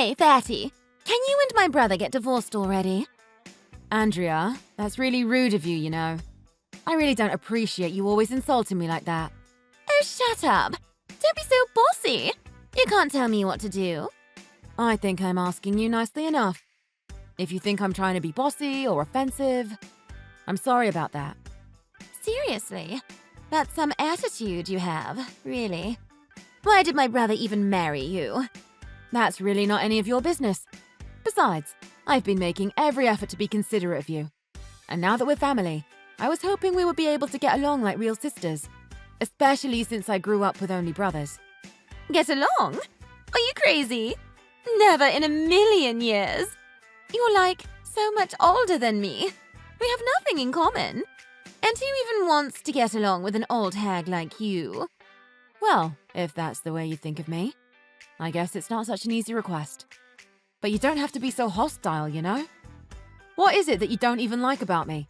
Hey, Fatty, can you and my brother get divorced already? Andrea, that's really rude of you, you know. I really don't appreciate you always insulting me like that. Oh, shut up. Don't be so bossy. You can't tell me what to do. I think I'm asking you nicely enough. If you think I'm trying to be bossy or offensive, I'm sorry about that. Seriously? That's some attitude you have, really. Why did my brother even marry you? That's really not any of your business. Besides, I've been making every effort to be considerate of you. And now that we're family, I was hoping we would be able to get along like real sisters, especially since I grew up with only brothers. Get along? Are you crazy? Never in a million years. You're like so much older than me. We have nothing in common. And who even wants to get along with an old hag like you? Well, if that's the way you think of me, I guess it's not such an easy request. But you don't have to be so hostile, you know? What is it that you don't even like about me?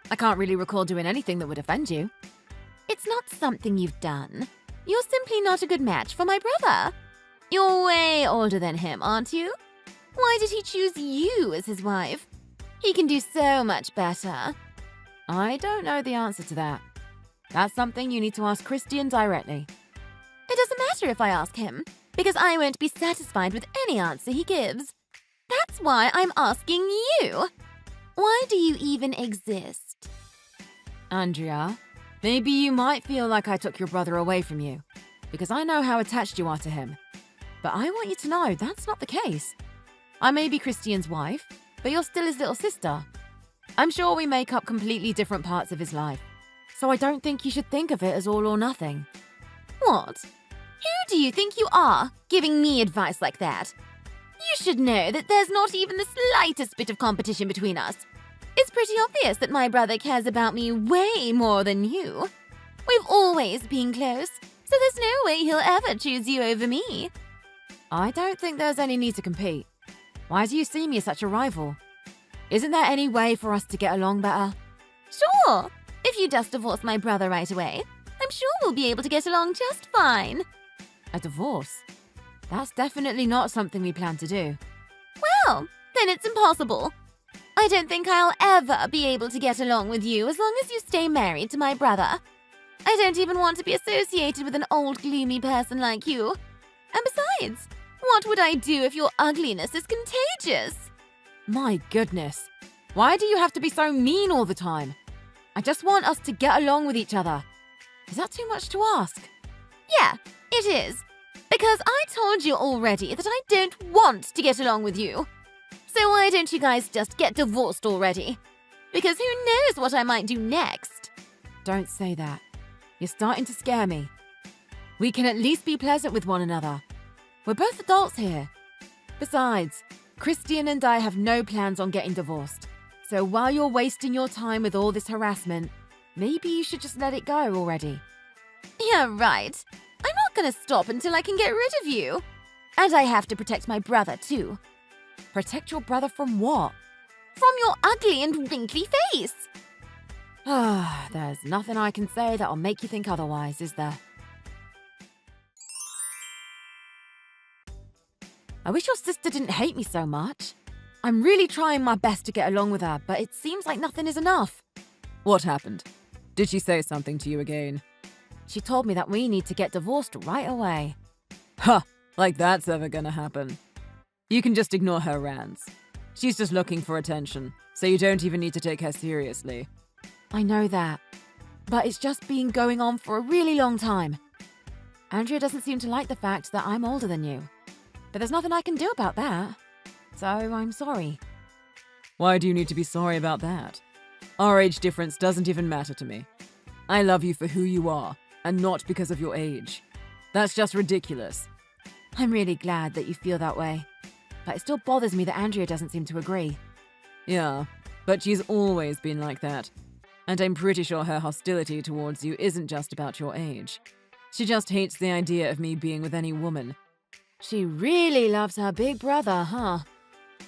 I can't really recall doing anything that would offend you. It's not something you've done. You're simply not a good match for my brother. You're way older than him, aren't you? Why did he choose you as his wife? He can do so much better. I don't know the answer to that. That's something you need to ask Christian directly. It doesn't matter if I ask him, because I won't be satisfied with any answer he gives. That's why I'm asking you. Why do you even exist? Andrea, maybe you might feel like I took your brother away from you, because I know how attached you are to him. But I want you to know that's not the case. I may be Christian's wife, but you're still his little sister. I'm sure we make up completely different parts of his life, so I don't think you should think of it as all or nothing. What? Who do you think you are, giving me advice like that? You should know that there's not even the slightest bit of competition between us. It's pretty obvious that my brother cares about me way more than you. We've always been close, so there's no way he'll ever choose you over me. I don't think there's any need to compete. Why do you see me as such a rival? Isn't there any way for us to get along better? Sure. If you just divorce my brother right away, I'm sure we'll be able to get along just fine. A divorce? That's definitely not something we plan to do. Well, then it's impossible. I don't think I'll ever be able to get along with you as long as you stay married to my brother. I don't even want to be associated with an old, gloomy person like you. And besides, what would I do if your ugliness is contagious? My goodness. Why do you have to be so mean all the time? I just want us to get along with each other. Is that too much to ask? Yeah, it is. Because I told you already that I don't want to get along with you. So why don't you guys just get divorced already? Because who knows what I might do next? Don't say that. You're starting to scare me. We can at least be pleasant with one another. We're both adults here. Besides, Christian and I have no plans on getting divorced. So while you're wasting your time with all this harassment, maybe you should just let it go already. Yeah, right. I'm not gonna stop until I can get rid of you. And I have to protect my brother, too. Protect your brother from what? From your ugly and wrinkly face. There's nothing I can say that'll make you think otherwise, is there? I wish your sister didn't hate me so much. I'm really trying my best to get along with her, but it seems like nothing is enough. What happened? Did she say something to you again? She told me that we need to get divorced right away. Huh, like that's ever gonna happen. You can just ignore her rants. She's just looking for attention, so you don't even need to take her seriously. I know that, but it's just been going on for a really long time. Andrea doesn't seem to like the fact that I'm older than you, but there's nothing I can do about that, so I'm sorry. Why do you need to be sorry about that? Our age difference doesn't even matter to me. I love you for who you are, and not because of your age. That's just ridiculous. I'm really glad that you feel that way, but it still bothers me that Andrea doesn't seem to agree. Yeah, but she's always been like that. And I'm pretty sure her hostility towards you isn't just about your age. She just hates the idea of me being with any woman. She really loves her big brother, huh?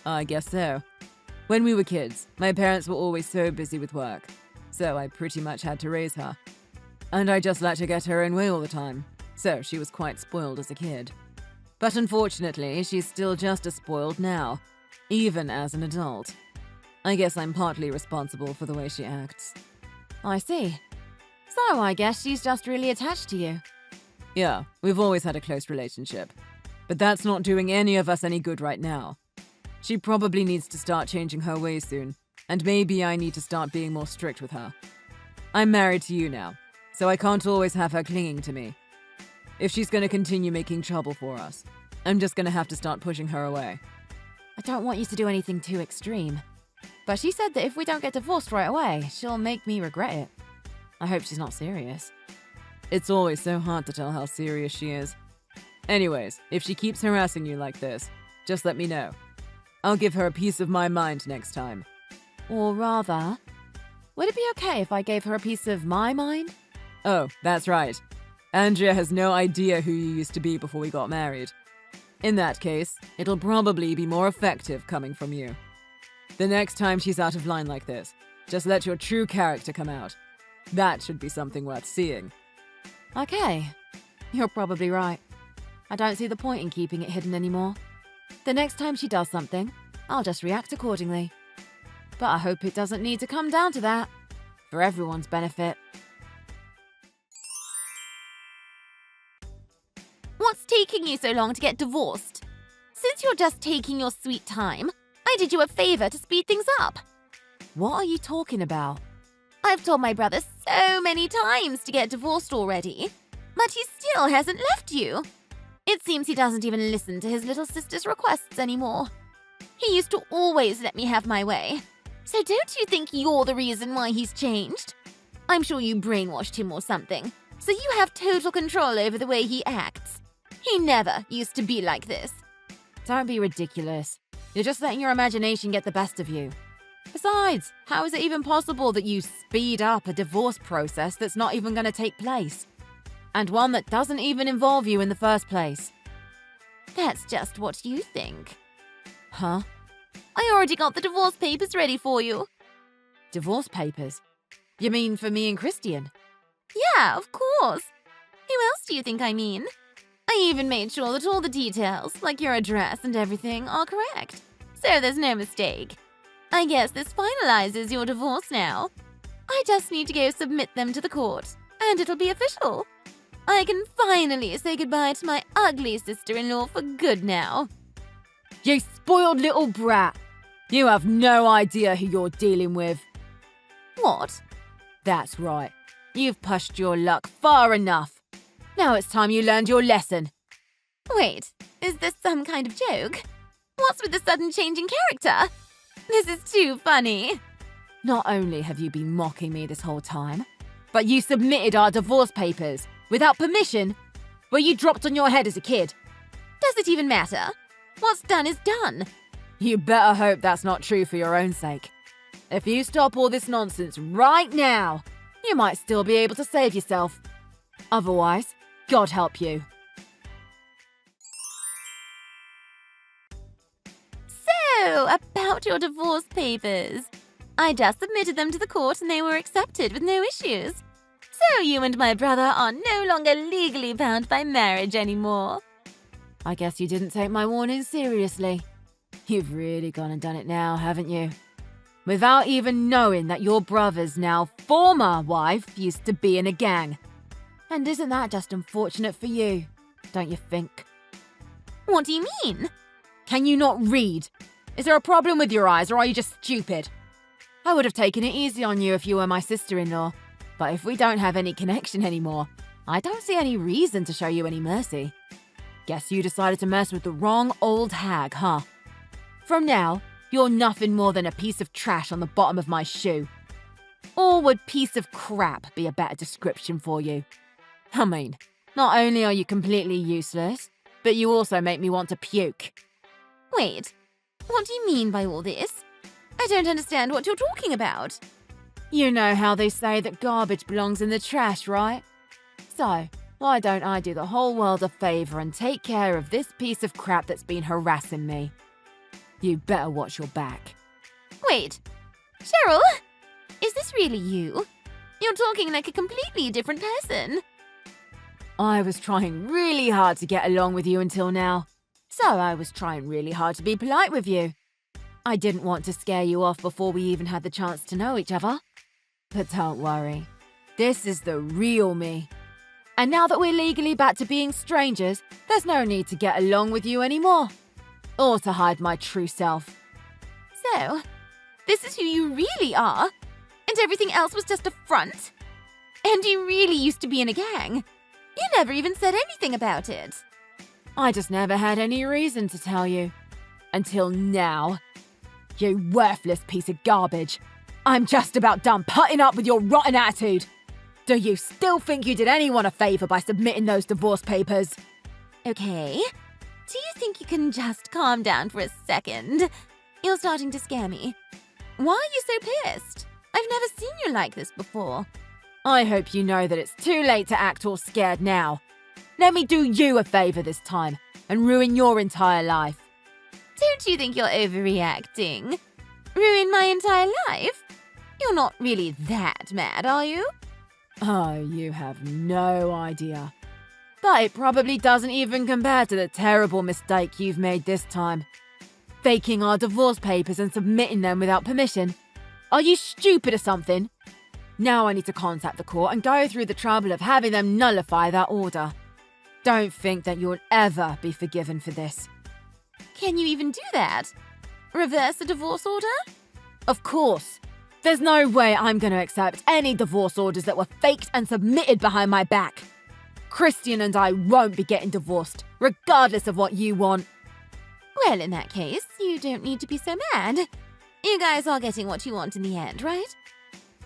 I guess so. When we were kids, my parents were always so busy with work, so I pretty much had to raise her. And I just let her get her own way all the time, so she was quite spoiled as a kid. But unfortunately, she's still just as spoiled now, even as an adult. I guess I'm partly responsible for the way she acts. I see. So I guess she's just really attached to you. Yeah, we've always had a close relationship. But that's not doing any of us any good right now. She probably needs to start changing her ways soon, and maybe I need to start being more strict with her. I'm married to you now, so I can't always have her clinging to me. If she's going to continue making trouble for us, I'm just going to have to start pushing her away. I don't want you to do anything too extreme. But she said that if we don't get divorced right away, she'll make me regret it. I hope she's not serious. It's always so hard to tell how serious she is. Anyways, if she keeps harassing you like this, just let me know. I'll give her a piece of my mind next time. Or rather, would it be okay if I gave her a piece of my mind? Oh, that's right. Andrea has no idea who you used to be before we got married. In that case, it'll probably be more effective coming from you. The next time she's out of line like this, just let your true character come out. That should be something worth seeing. Okay, you're probably right. I don't see the point in keeping it hidden anymore. The next time she does something, I'll just react accordingly. But I hope it doesn't need to come down to that, for everyone's benefit. What's taking you so long to get divorced? Since you're just taking your sweet time, I did you a favor to speed things up. What are you talking about? I've told my brother so many times to get divorced already, but he still hasn't left you. It seems he doesn't even listen to his little sister's requests anymore. He used to always let me have my way. So don't you think you're the reason why he's changed? I'm sure you brainwashed him or something, so you have total control over the way he acts. He never used to be like this. Don't be ridiculous. You're just letting your imagination get the best of you. Besides, how is it even possible that you speed up a divorce process that's not even going to take place? And one that doesn't even involve you in the first place? That's just what you think. Huh? I already got the divorce papers ready for you. Divorce papers? You mean for me and Christian? Yeah, of course. Who else do you think I mean? I even made sure that all the details, like your address and everything, are correct. So there's no mistake. I guess this finalizes your divorce now. I just need to go submit them to the court, and it'll be official. I can finally say goodbye to my ugly sister-in-law for good now. You spoiled little brat! You have no idea who you're dealing with. What? That's right. You've pushed your luck far enough. Now it's time you learned your lesson. Wait, is this some kind of joke? What's with the sudden change in character? This is too funny. Not only have you been mocking me this whole time, but you submitted our divorce papers without permission, were you dropped on your head as a kid? Does it even matter? What's done is done. You better hope that's not true for your own sake. If you stop all this nonsense right now, you might still be able to save yourself. Otherwise, God help you. So, about your divorce papers. I just submitted them to the court and they were accepted with no issues. So you and my brother are no longer legally bound by marriage anymore. I guess you didn't take my warning seriously. You've really gone and done it now, haven't you? Without even knowing that your brother's now former wife used to be in a gang. And isn't that just unfortunate for you, don't you think? What do you mean? Can you not read? Is there a problem with your eyes, or are you just stupid? I would have taken it easy on you if you were my sister-in-law. But if we don't have any connection anymore, I don't see any reason to show you any mercy. Guess you decided to mess with the wrong old hag, huh? From now, you're nothing more than a piece of trash on the bottom of my shoe. Or would piece of crap be a better description for you? I mean, not only are you completely useless, but you also make me want to puke. Wait, what do you mean by all this? I don't understand what you're talking about. You know how they say that garbage belongs in the trash, right? So, why don't I do the whole world a favor and take care of this piece of crap that's been harassing me? You better watch your back. Wait, Cheryl? Is this really you? You're talking like a completely different person. I was trying really hard to get along with you until now. So I was trying really hard to be polite with you. I didn't want to scare you off before we even had the chance to know each other. But don't worry. This is the real me. And now that we're legally back to being strangers, there's no need to get along with you anymore. Or to hide my true self. So, this is who you really are? And everything else was just a front? And you really used to be in a gang? You never even said anything about it. I just never had any reason to tell you. Until now. You worthless piece of garbage. I'm just about done putting up with your rotten attitude. Do you still think you did anyone a favour by submitting those divorce papers? Okay. Do you think you can just calm down for a second? You're starting to scare me. Why are you so pissed? I've never seen you like this before. I hope you know that it's too late to act all scared now. Let me do you a favour this time and ruin your entire life. Don't you think you're overreacting? Ruin my entire life? You're not really that mad, are you? Oh, you have no idea. But it probably doesn't even compare to the terrible mistake you've made this time. Faking our divorce papers and submitting them without permission. Are you stupid or something? Now I need to contact the court and go through the trouble of having them nullify that order. Don't think that you'll ever be forgiven for this. Can you even do that? Reverse the divorce order? Of course. There's no way I'm going to accept any divorce orders that were faked and submitted behind my back. Christian and I won't be getting divorced, regardless of what you want. Well, in that case, you don't need to be so mad. You guys are getting what you want in the end, right?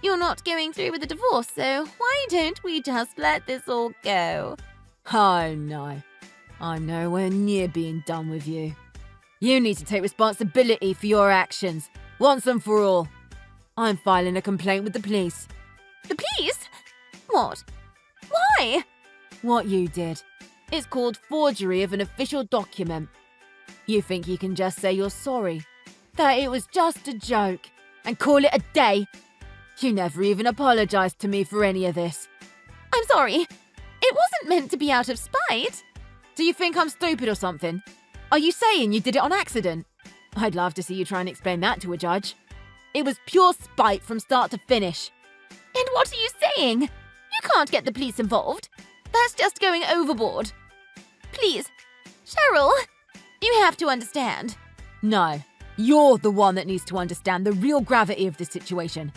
You're not going through with the divorce, so why don't we just let this all go? Oh no, I'm nowhere near being done with you. You need to take responsibility for your actions, once and for all. I'm filing a complaint with the police. The police? What? Why? What you did. It's called forgery of an official document. You think you can just say you're sorry, that it was just a joke, and call it a day? You never even apologized to me for any of this. I'm sorry. It wasn't meant to be out of spite. Do you think I'm stupid or something? Are you saying you did it on accident? I'd love to see you try and explain that to a judge. It was pure spite from start to finish. And what are you saying? You can't get the police involved. That's just going overboard. Please, Cheryl, you have to understand. No, you're the one that needs to understand the real gravity of this situation.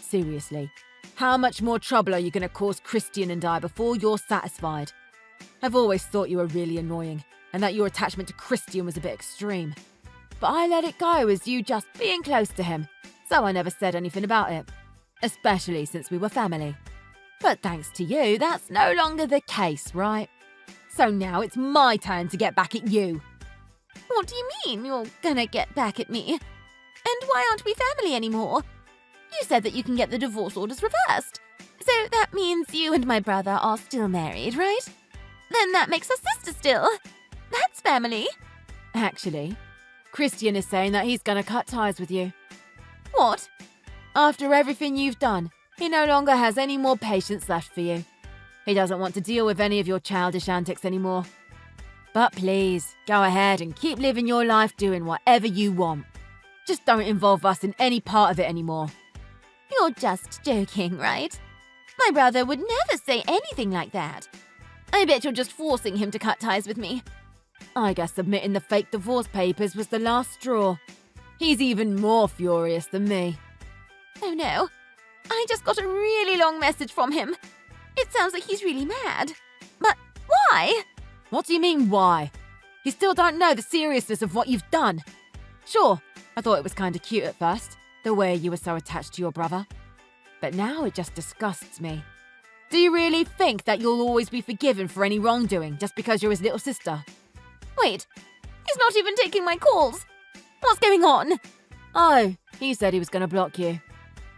Seriously, how much more trouble are you going to cause Christian and I before you're satisfied? I've always thought you were really annoying and that your attachment to Christian was a bit extreme. But I let it go as you just being close to him, so I never said anything about it. Especially since we were family. But thanks to you, that's no longer the case, right? So now it's my turn to get back at you. What do you mean you're gonna get back at me? And why aren't we family anymore? You said that you can get the divorce orders reversed. So that means you and my brother are still married, right? Then that makes us sisters still. That's family. Actually, Christian is saying that he's gonna cut ties with you. What? After everything you've done, he no longer has any more patience left for you. He doesn't want to deal with any of your childish antics anymore. But please, go ahead and keep living your life doing whatever you want. Just don't involve us in any part of it anymore. You're just joking, right? My brother would never say anything like that. I bet you're just forcing him to cut ties with me. I guess submitting the fake divorce papers was the last straw. He's even more furious than me. Oh no, I just got a really long message from him. It sounds like he's really mad. But why? What do you mean, why? You still don't know the seriousness of what you've done. Sure, I thought it was kind of cute at first, the way you were so attached to your brother. But now it just disgusts me. Do you really think that you'll always be forgiven for any wrongdoing just because you're his little sister? Wait, he's not even taking my calls. What's going on? Oh, he said he was going to block you.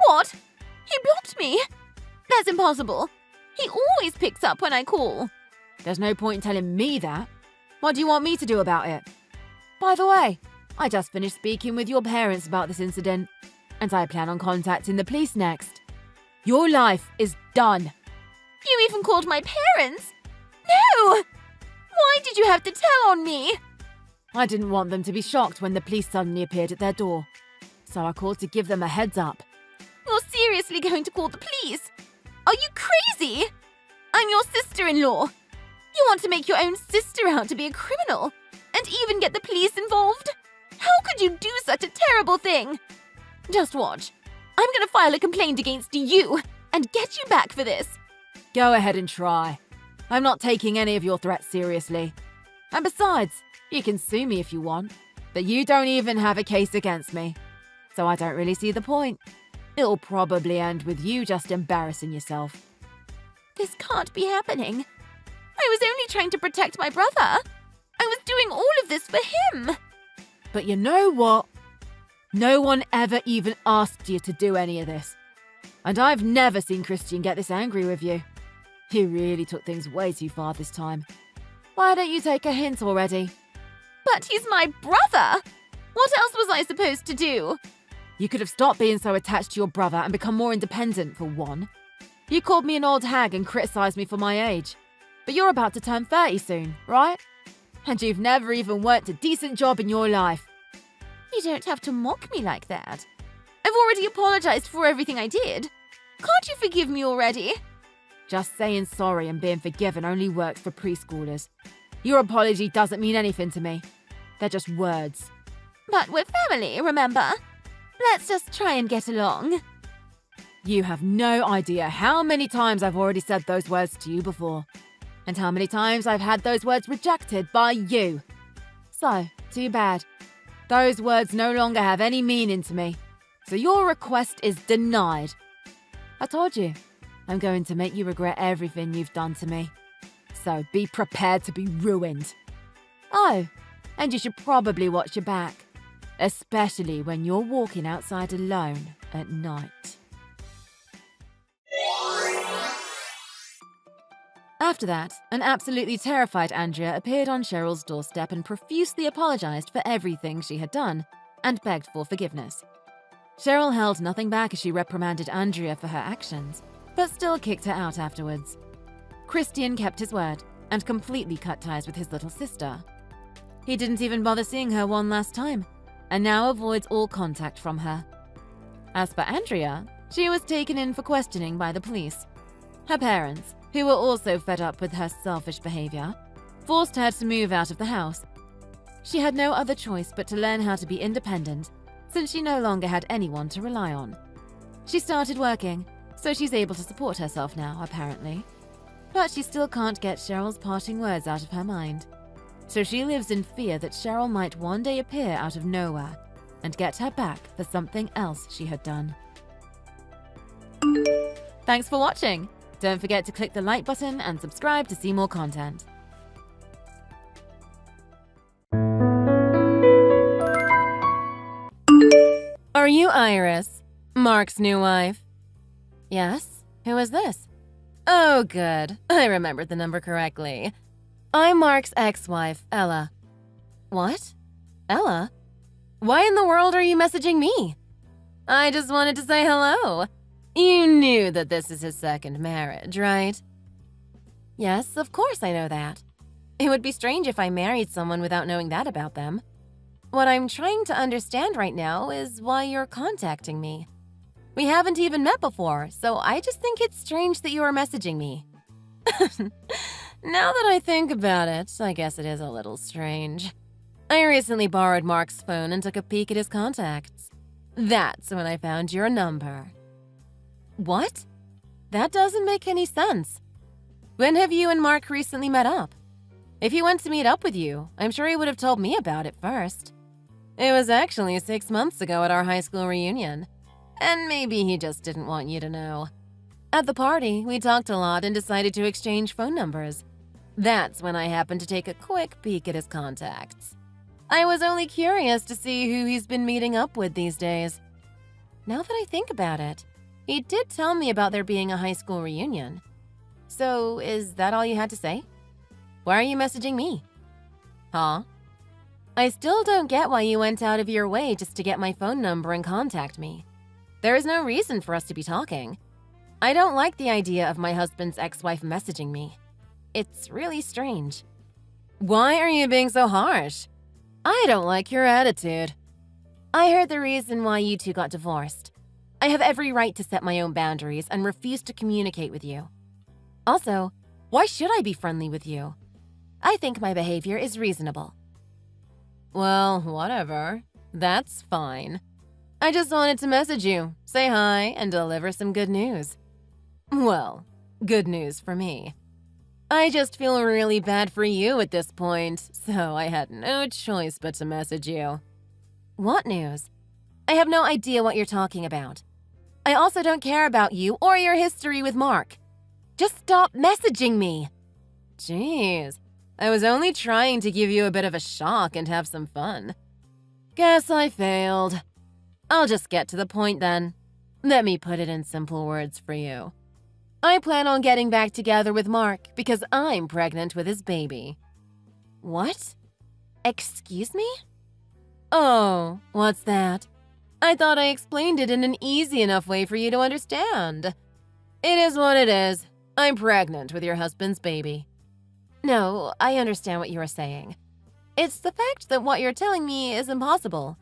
What? He blocked me? That's impossible. He always picks up when I call. There's no point in telling me that. What do you want me to do about it? By the way, I just finished speaking with your parents about this incident, and I plan on contacting the police next. Your life is done. You even called my parents? No! Why did you have to tell on me? I didn't want them to be shocked when the police suddenly appeared at their door, so I called to give them a heads up. You're seriously going to call the police? Are you crazy? I'm your sister-in-law. You want to make your own sister out to be a criminal and even get the police involved? How could you do such a terrible thing? Just watch. I'm going to file a complaint against you and get you back for this. Go ahead and try. I'm not taking any of your threats seriously. And besides, you can sue me if you want, but you don't even have a case against me. So I don't really see the point. It'll probably end with you just embarrassing yourself. This can't be happening. I was only trying to protect my brother. I was doing all of this for him. But you know what? No one ever even asked you to do any of this. And I've never seen Christian get this angry with you. You really took things way too far this time. Why don't you take a hint already? But he's my brother! What else was I supposed to do? You could have stopped being so attached to your brother and become more independent, for one. You called me an old hag and criticised me for my age. But you're about to turn 30 soon, right? And you've never even worked a decent job in your life. You don't have to mock me like that. I've already apologized for everything I did. Can't you forgive me already? Just saying sorry and being forgiven only works for preschoolers. Your apology doesn't mean anything to me. They're just words. But we're family, remember? Let's just try and get along. You have no idea how many times I've already said those words to you before. And how many times I've had those words rejected by you. So, too bad. Those words no longer have any meaning to me. So your request is denied. I told you, I'm going to make you regret everything you've done to me. So be prepared to be ruined. Oh, and you should probably watch your back. Especially when you're walking outside alone at night. After that, an absolutely terrified Andrea appeared on Cheryl's doorstep and profusely apologized for everything she had done and begged for forgiveness. Cheryl held nothing back as she reprimanded Andrea for her actions, but still kicked her out afterwards. Christian kept his word and completely cut ties with his little sister. He didn't even bother seeing her one last time, and now avoids all contact from her. As for Andrea, she was taken in for questioning by the police. Her parents, who were also fed up with her selfish behavior, forced her to move out of the house. She had no other choice but to learn how to be independent, since she no longer had anyone to rely on. She started working, so she's able to support herself now, apparently. But she still can't get Cheryl's parting words out of her mind. So she lives in fear that Cheryl might one day appear out of nowhere and get her back for something else she had done. Thanks for watching! Don't forget to click the like button and subscribe to see more content. Are you Iris, Mark's new wife? Yes? Who is this? Oh, good. I remembered the number correctly. I'm Mark's ex-wife, Ella. What? Ella? Why in the world are you messaging me? I just wanted to say hello. You knew that this is his second marriage, right? Yes, of course I know that. It would be strange if I married someone without knowing that about them. What I'm trying to understand right now is why you're contacting me. We haven't even met before, so I just think it's strange that you are messaging me. Now that I think about it, I guess it is a little strange. I recently borrowed Mark's phone and took a peek at his contacts. That's when I found your number. What? That doesn't make any sense. When have you and Mark recently met up? If he went to meet up with you, I'm sure he would have told me about it first. It was actually 6 months ago at our high school reunion. And maybe he just didn't want you to know. At the party, we talked a lot and decided to exchange phone numbers. That's when I happened to take a quick peek at his contacts. I was only curious to see who he's been meeting up with these days. Now that I think about it, he did tell me about there being a high school reunion. So, is that all you had to say? Why are you messaging me? Huh? I still don't get why you went out of your way just to get my phone number and contact me. There is no reason for us to be talking. I don't like the idea of my husband's ex-wife messaging me. It's really strange. Why are you being so harsh? I don't like your attitude. I heard the reason why you two got divorced. I have every right to set my own boundaries and refuse to communicate with you. Also, why should I be friendly with you? I think my behavior is reasonable. Well, whatever. That's fine. I just wanted to message you, say hi, and deliver some good news. Well, good news for me. I just feel really bad for you at this point, so I had no choice but to message you. What news? I have no idea what you're talking about. I also don't care about you or your history with Mark. Just stop messaging me. Jeez, I was only trying to give you a bit of a shock and have some fun. Guess I failed. I'll just get to the point then. Let me put it in simple words for you. I plan on getting back together with Mark because I'm pregnant with his baby. What? Excuse me? Oh, what's that? I thought I explained it in an easy enough way for you to understand. It is what it is. I'm pregnant with your husband's baby. No, I understand what you are saying. It's the fact that what you're telling me is impossible.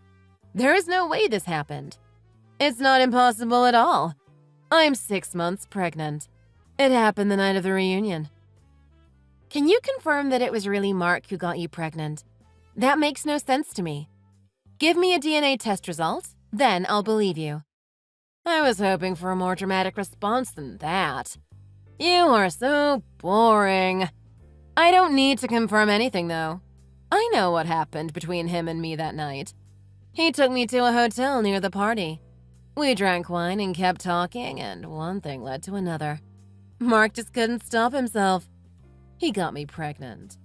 There is no way this happened. It's not impossible at all. I'm 6 months pregnant. It happened the night of the reunion. Can you confirm that it was really Mark who got you pregnant? That makes no sense to me. Give me a DNA test result, then I'll believe you. I was hoping for a more dramatic response than that. You are so boring. I don't need to confirm anything, though. I know what happened between him and me that night. He took me to a hotel near the party. We drank wine and kept talking, and one thing led to another. Mark just couldn't stop himself. He got me pregnant.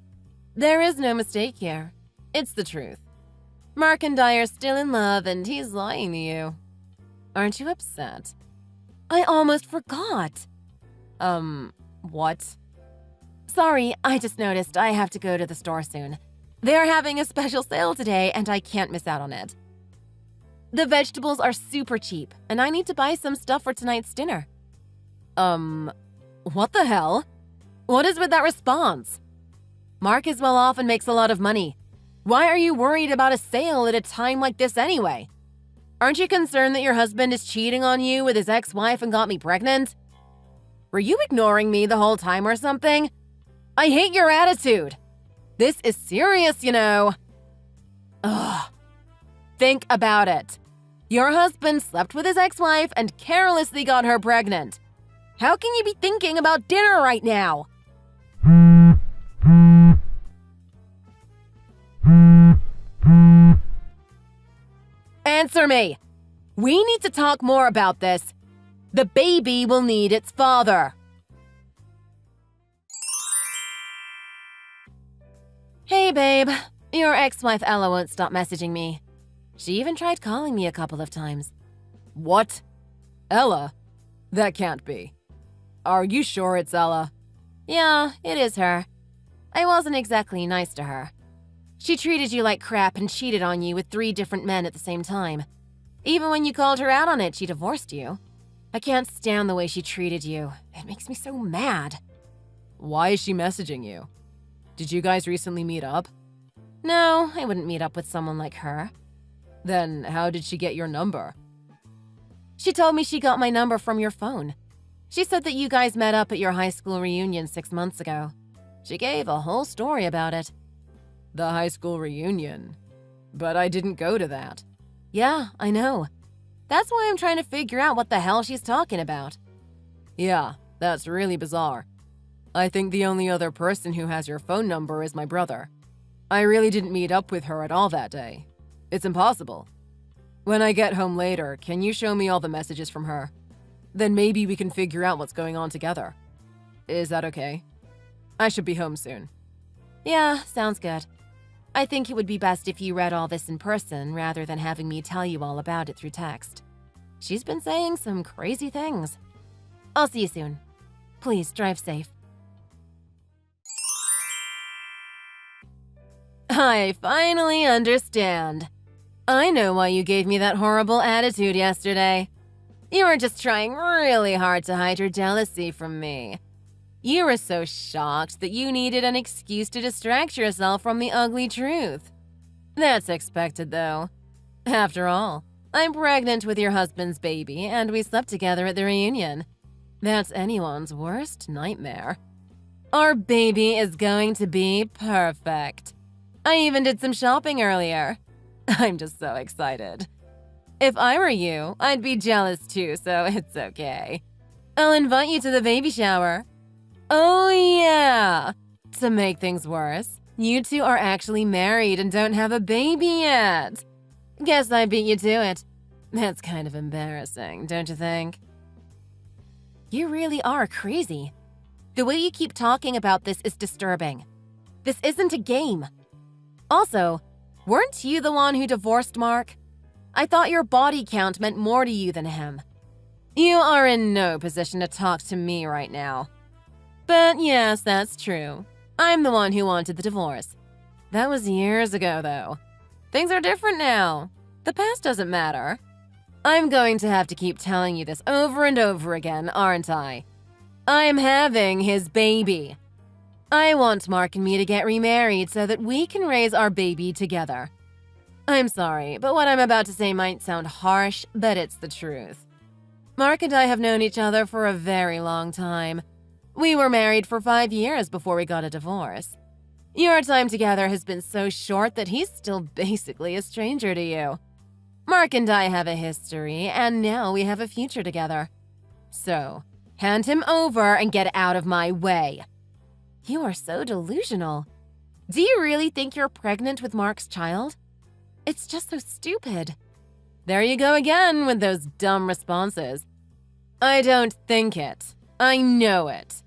There is no mistake here. It's the truth. Mark and I are still in love, and he's lying to you. Aren't you upset? I almost forgot. What? Sorry, I just noticed I have to go to the store soon. They're having a special sale today, and I can't miss out on it. The vegetables are super cheap, and I need to buy some stuff for tonight's dinner. What the hell? What is with that response? Mark is well off and makes a lot of money. Why are you worried about a sale at a time like this anyway? Aren't you concerned that your husband is cheating on you with his ex-wife and got me pregnant? Were you ignoring me the whole time or something? I hate your attitude. This is serious, you know. Ugh. Think about it. Your husband slept with his ex-wife and carelessly got her pregnant. How can you be thinking about dinner right now? Answer me. We need to talk more about this. The baby will need its father. Hey, babe. Your ex-wife Ella won't stop messaging me. She even tried calling me a couple of times. What? Ella? That can't be. Are you sure it's Ella? Yeah, it is her. I wasn't exactly nice to her. She treated you like crap and cheated on you with 3 different men at the same time. Even when you called her out on it, she divorced you. I can't stand the way she treated you. It makes me so mad. Why is she messaging you? Did you guys recently meet up? No, I wouldn't meet up with someone like her. Then how did she get your number? She told me she got my number from your phone. She said that you guys met up at your high school reunion 6 months ago. She gave a whole story about it. The high school reunion? But I didn't go to that. Yeah, I know. That's why I'm trying to figure out what the hell she's talking about. Yeah, that's really bizarre. I think the only other person who has your phone number is my brother. I really didn't meet up with her at all that day. It's impossible. When I get home later, can you show me all the messages from her? Then maybe we can figure out what's going on together. Is that okay? I should be home soon. Yeah, sounds good. I think it would be best if you read all this in person rather than having me tell you all about it through text. She's been saying some crazy things. I'll see you soon. Please drive safe. I finally understand. I know why you gave me that horrible attitude yesterday. You were just trying really hard to hide your jealousy from me. You were so shocked that you needed an excuse to distract yourself from the ugly truth. That's expected, though. After all, I'm pregnant with your husband's baby, and we slept together at the reunion. That's anyone's worst nightmare. Our baby is going to be perfect. I even did some shopping earlier. I'm just so excited. If I were you, I'd be jealous too, so it's okay. I'll invite you to the baby shower. Oh yeah! To make things worse, you two are actually married and don't have a baby yet. Guess I beat you to it. That's kind of embarrassing, don't you think? You really are crazy. The way you keep talking about this is disturbing. This isn't a game. Also, weren't you the one who divorced Mark? I thought your body count meant more to you than him. You are in no position to talk to me right now. But yes, that's true. I'm the one who wanted the divorce. That was years ago, though. Things are different now. The past doesn't matter. I'm going to have to keep telling you this over and over again, aren't I? I'm having his baby. I want Mark and me to get remarried so that we can raise our baby together. I'm sorry, but what I'm about to say might sound harsh, but it's the truth. Mark and I have known each other for a very long time. We were married for 5 years before we got a divorce. Your time together has been so short that he's still basically a stranger to you. Mark and I have a history, and now we have a future together. So, hand him over and get out of my way. You are so delusional. Do you really think you're pregnant with Mark's child? It's just so stupid. There you go again with those dumb responses. I don't think it. I know it.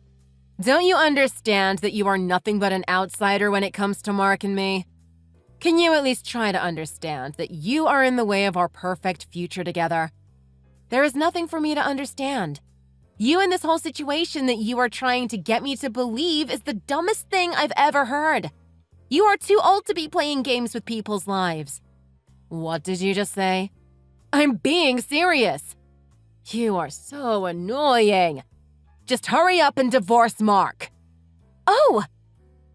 Don't you understand that you are nothing but an outsider when it comes to Mark and me? Can you at least try to understand that you are in the way of our perfect future together? There is nothing for me to understand. You and this whole situation that you are trying to get me to believe is the dumbest thing I've ever heard. You are too old to be playing games with people's lives. What did you just say? I'm being serious. You are so annoying. Just hurry up and divorce Mark. Oh!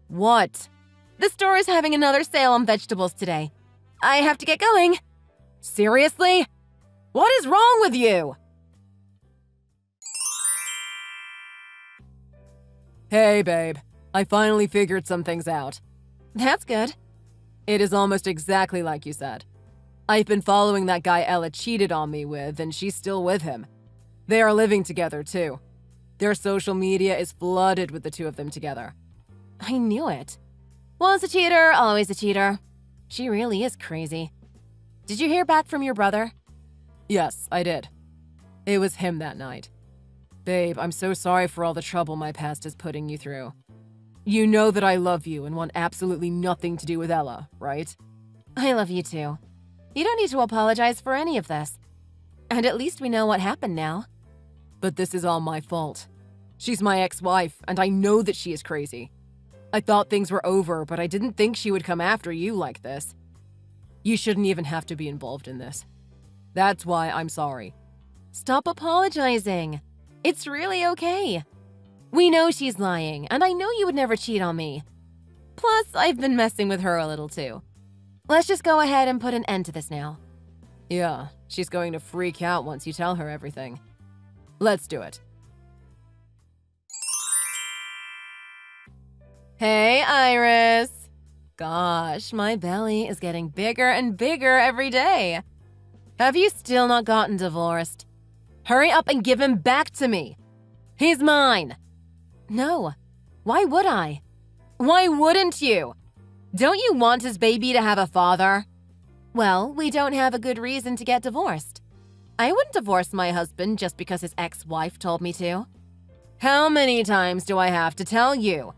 What? The store is having another sale on vegetables today. I have to get going. Seriously? What is wrong with you? Hey, babe. I finally figured some things out. That's good. It is almost exactly like you said. I've been following that guy Ella cheated on me with, and she's still with him. They are living together, too. Their social media is flooded with the two of them together. I knew it. Once a cheater, always a cheater. She really is crazy. Did you hear back from your brother? Yes, I did. It was him that night. Babe, I'm so sorry for all the trouble my past is putting you through. You know that I love you and want absolutely nothing to do with Ella, right? I love you too. You don't need to apologize for any of this. And at least we know what happened now. But this is all my fault. She's my ex-wife, and I know that she is crazy. I thought things were over, but I didn't think she would come after you like this. You shouldn't even have to be involved in this. That's why I'm sorry. Stop apologizing. It's really okay. We know she's lying, and I know you would never cheat on me. Plus, I've been messing with her a little too. Let's just go ahead and put an end to this now. Yeah, she's going to freak out once you tell her everything. Let's do it. Hey, Iris. Gosh, my belly is getting bigger and bigger every day. Have you still not gotten divorced? Hurry up and give him back to me. He's mine. No. Why would I? Why wouldn't you? Don't you want his baby to have a father? Well, we don't have a good reason to get divorced. I wouldn't divorce my husband just because his ex-wife told me to. How many times do I have to tell you?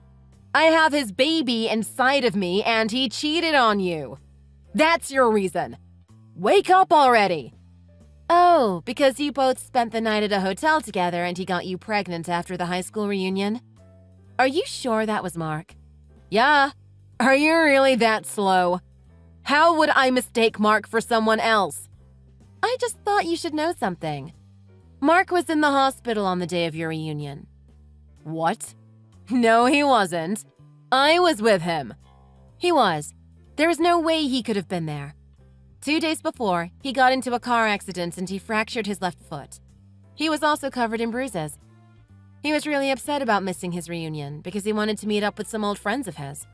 I have his baby inside of me and he cheated on you. That's your reason. Wake up already. Oh, because you both spent the night at a hotel together and he got you pregnant after the high school reunion? Are you sure that was Mark? Yeah. Are you really that slow? How would I mistake Mark for someone else? I just thought you should know something. Mark was in the hospital on the day of your reunion. What? No, he wasn't. I was with him. He was. There is no way he could have been there. 2 days before, he got into a car accident and he fractured his left foot. He was also covered in bruises. He was really upset about missing his reunion because he wanted to meet up with some old friends of his.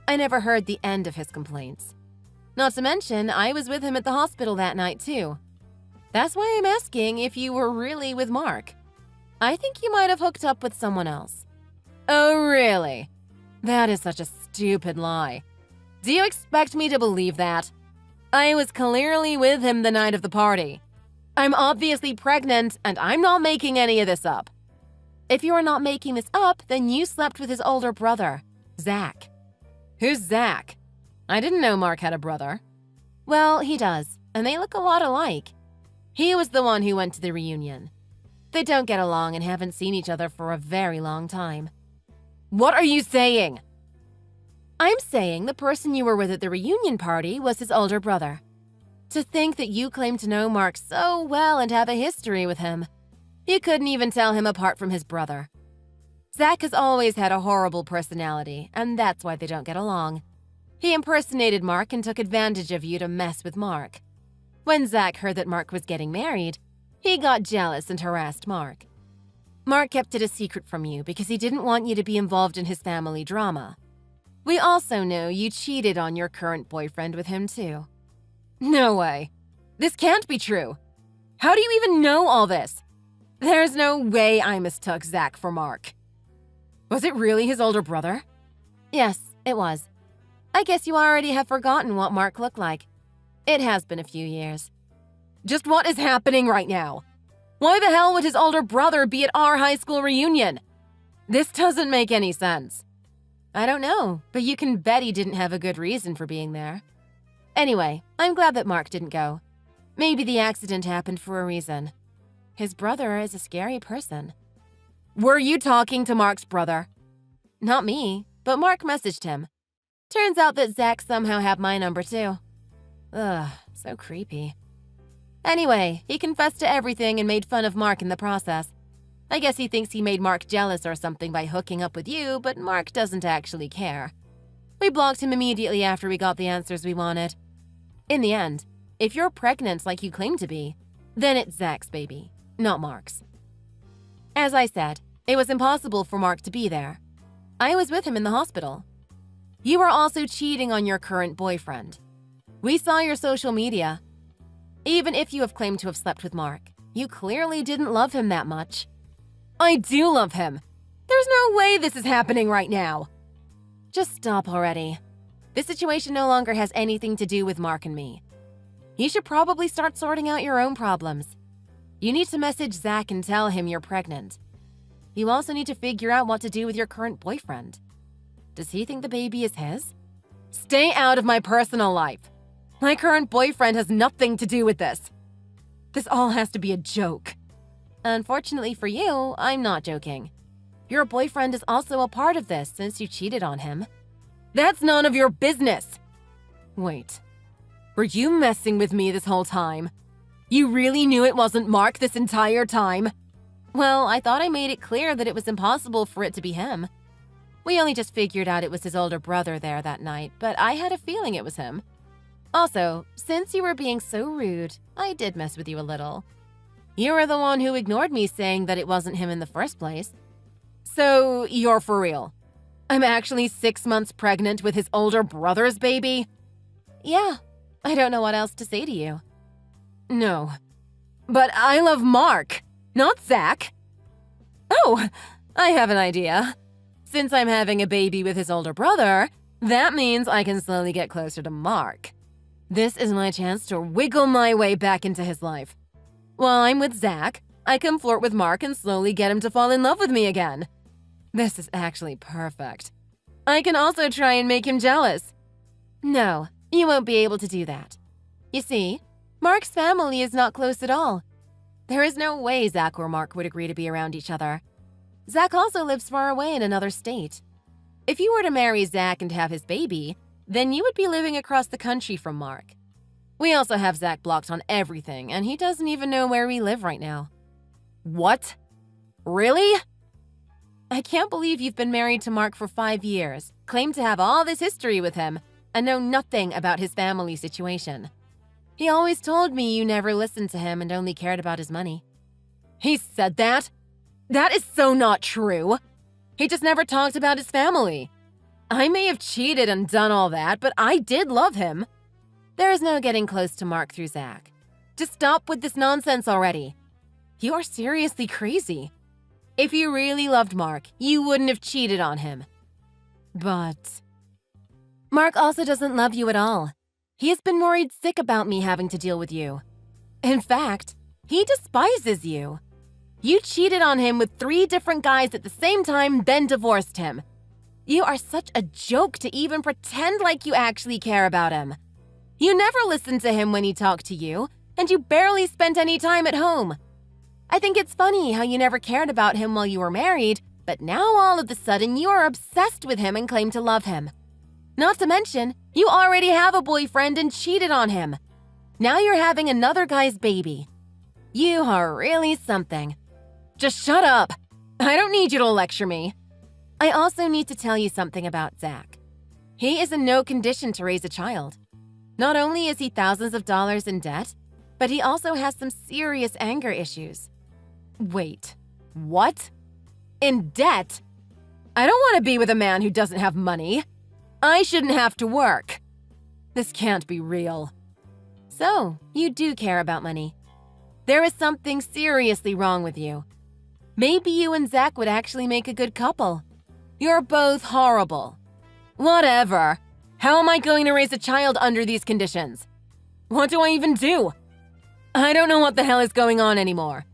I never heard the end of his complaints. Not to mention, I was with him at the hospital that night too. That's why I'm asking if you were really with Mark. I think you might have hooked up with someone else. Oh, really? That is such a stupid lie. Do you expect me to believe that? I was clearly with him the night of the party. I'm obviously pregnant, and I'm not making any of this up. If you are not making this up, then you slept with his older brother, Zach. Who's Zach? I didn't know Mark had a brother. Well, he does, and they look a lot alike. He was the one who went to the reunion. They don't get along and haven't seen each other for a very long time. What are you saying? I'm saying the person you were with at the reunion party was his older brother. To think that you claim to know Mark so well and have a history with him. You couldn't even tell him apart from his brother. Zach has always had a horrible personality, and that's why they don't get along. He impersonated Mark and took advantage of you to mess with Mark. When Zach heard that Mark was getting married, he got jealous and harassed Mark. Mark kept it a secret from you because he didn't want you to be involved in his family drama. We also know you cheated on your current boyfriend with him too. No way. This can't be true. How do you even know all this? There's no way I mistook Zach for Mark. Was it really his older brother? Yes, it was. I guess you already have forgotten what Mark looked like. It has been a few years. Just what is happening right now? Why the hell would his older brother be at our high school reunion? This doesn't make any sense. I don't know, but you can bet he didn't have a good reason for being there. Anyway, I'm glad that Mark didn't go. Maybe the accident happened for a reason. His brother is a scary person. Were you talking to Mark's brother? Not me, but Mark messaged him. Turns out that Zach somehow had my number too. Ugh, so creepy. Anyway, he confessed to everything and made fun of Mark in the process. I guess he thinks he made Mark jealous or something by hooking up with you, but Mark doesn't actually care. We blocked him immediately after we got the answers we wanted. In the end, if you're pregnant like you claim to be, then it's Zach's baby, not Mark's. As I said, it was impossible for Mark to be there. I was with him in the hospital. You are also cheating on your current boyfriend. We saw your social media. Even if you have claimed to have slept with Mark, you clearly didn't love him that much. I do love him. There's no way this is happening right now. Just stop already. This situation no longer has anything to do with Mark and me. You should probably start sorting out your own problems. You need to message Zach and tell him you're pregnant. You also need to figure out what to do with your current boyfriend. Does he think the baby is his? Stay out of my personal life. My current boyfriend has nothing to do with this. This all has to be a joke. Unfortunately for you, I'm not joking. Your boyfriend is also a part of this since you cheated on him. That's none of your business. Wait, were you messing with me this whole time? You really knew it wasn't Mark this entire time? Well, I thought I made it clear that it was impossible for it to be him. We only just figured out it was his older brother there that night, but I had a feeling it was him. Also, since you were being so rude, I did mess with you a little. You were the one who ignored me saying that it wasn't him in the first place. So, you're for real? I'm actually 6 months pregnant with his older brother's baby? Yeah, I don't know what else to say to you. No, but I love Mark, not Zach. Oh, I have an idea. Since I'm having a baby with his older brother, that means I can slowly get closer to Mark. This is my chance to wiggle my way back into his life. While I'm with Zach, I can flirt with Mark and slowly get him to fall in love with me again. This is actually perfect. I can also try and make him jealous. No, you won't be able to do that. You see, Mark's family is not close at all. There is no way Zach or Mark would agree to be around each other. Zach also lives far away in another state. If you were to marry Zach and have his baby, then you would be living across the country from Mark. We also have Zach blocked on everything, and he doesn't even know where we live right now. What? Really? I can't believe you've been married to Mark for 5 years, claim to have all this history with him, and know nothing about his family situation. He always told me you never listened to him and only cared about his money. He said that? That is so not true. He just never talked about his family. I may have cheated and done all that, but I did love him. There is no getting close to Mark through Zach. Just stop with this nonsense already. You are seriously crazy. If you really loved Mark, you wouldn't have cheated on him. But Mark also doesn't love you at all. He has been worried sick about me having to deal with you. In fact, he despises you. You cheated on him with 3 different guys at the same time, then divorced him. You are such a joke to even pretend like you actually care about him. You never listened to him when he talked to you, and you barely spent any time at home. I think it's funny how you never cared about him while you were married, but now all of a sudden you are obsessed with him and claim to love him. Not to mention, you already have a boyfriend and cheated on him. Now you're having another guy's baby. You are really something. Just shut up. I don't need you to lecture me. I also need to tell you something about Zach. He is in no condition to raise a child. Not only is he thousands of dollars in debt, but he also has some serious anger issues. Wait, what? In debt? I don't want to be with a man who doesn't have money. I shouldn't have to work. This can't be real. So, you do care about money. There is something seriously wrong with you. Maybe you and Zach would actually make a good couple. You're both horrible. Whatever. How am I going to raise a child under these conditions? What do I even do? I don't know what the hell is going on anymore.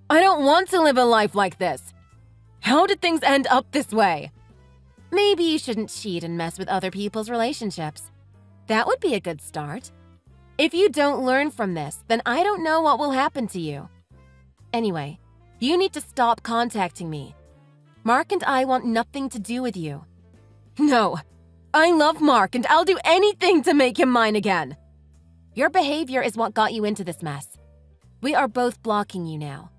I don't want to live a life like this. How did things end up this way? Maybe you shouldn't cheat and mess with other people's relationships. That would be a good start. If you don't learn from this, then I don't know what will happen to you. Anyway, you need to stop contacting me. Mark and I want nothing to do with you. No, I love Mark and I'll do anything to make him mine again. Your behavior is what got you into this mess. We are both blocking you now.